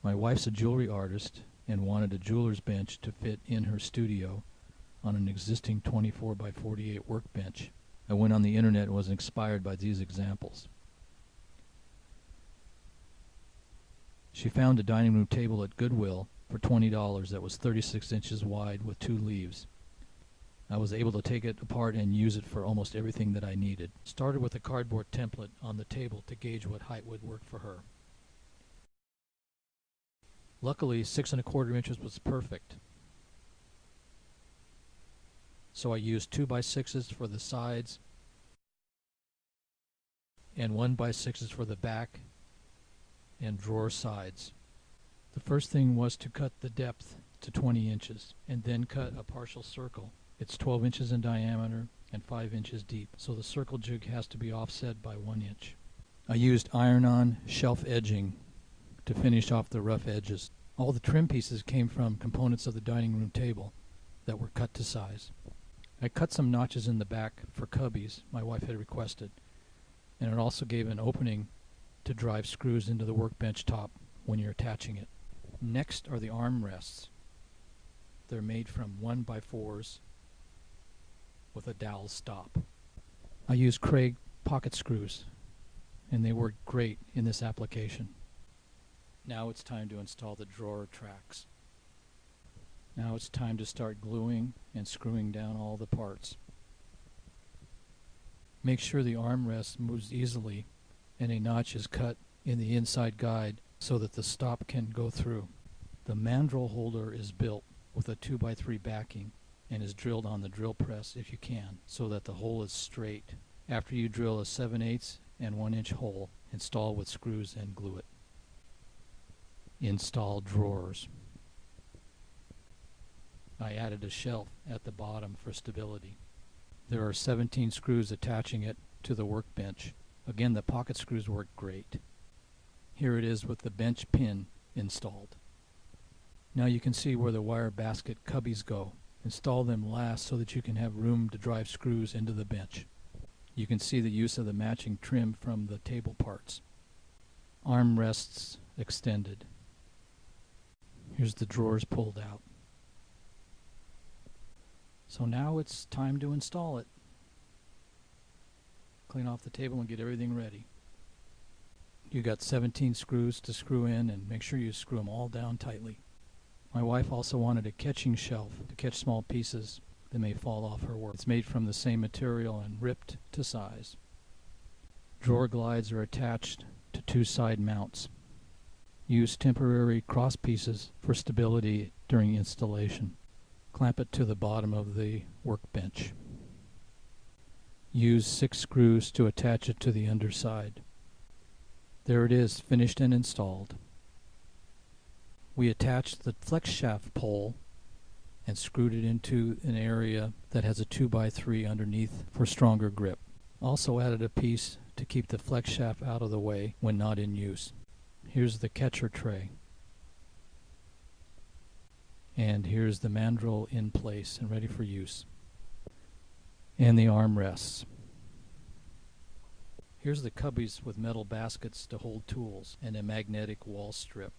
My wife's a jewelry artist and wanted a jeweler's bench to fit in her studio on an existing 24 by 48 workbench. I went on the internet and was inspired by these examples. She found a dining room table at Goodwill for $20 that was 36 inches wide with 2 leaves. I was able to take it apart and use it for almost everything that I needed. Started with a cardboard template on the table to gauge what height would work for her. Luckily, 6 1/4 inches was perfect. So I used 2 by 6s for the sides and 1 by 6s for the back and drawer sides. The first thing was to cut the depth to 20 inches and then cut a partial circle. It's 12 inches in diameter and 5 inches deep, so the circle jig has to be offset by 1 inch. I used iron-on shelf edging to finish off the rough edges. All the trim pieces came from components of the dining room table that were cut to size. I cut some notches in the back for cubbies my wife had requested, and it also gave an opening to drive screws into the workbench top when you're attaching it. Next are the arm rests. They're made from 1 by 4s with a dowel stop. I used Craig pocket screws, and they worked great in this application. Now it's time to install the drawer tracks. Now it's time to start gluing and screwing down all the parts. Make sure the armrest moves easily and a notch is cut in the inside guide so that the stop can go through. The mandrel holder is built with a 2 by 3 backing and is drilled on the drill press if you can, so that the hole is straight. After you drill a 7/8 and 1 inch hole, install with screws and glue it. Install drawers. I added a shelf at the bottom for stability. There are 17 screws attaching it to the workbench. Again, the pocket screws work great. Here it is with the bench pin installed. Now you can see where the wire basket cubbies go. Install them last so that you can have room to drive screws into the bench. You can see the use of the matching trim from the table parts. Arm rests extended. Here's the drawers pulled out. So now it's time to install it. Clean off the table and get everything ready. You got 17 screws to screw in, and make sure you screw them all down tightly. My wife also wanted a catching shelf to catch small pieces that may fall off her work. It's made from the same material and ripped to size. Drawer glides are attached to 2 side mounts. Use temporary cross pieces for stability during installation. Clamp it to the bottom of the workbench. Use 6 screws to attach it to the underside. There it is, finished and installed. We attached the flex shaft pole and screwed it into an area that has a 2 by 3 underneath for stronger grip. Also added a piece to keep the flex shaft out of the way when not in use. Here's the catcher tray. And here's the mandrel in place and ready for use. And the arm rests. Here's the cubbies with metal baskets to hold tools and a magnetic wall strip.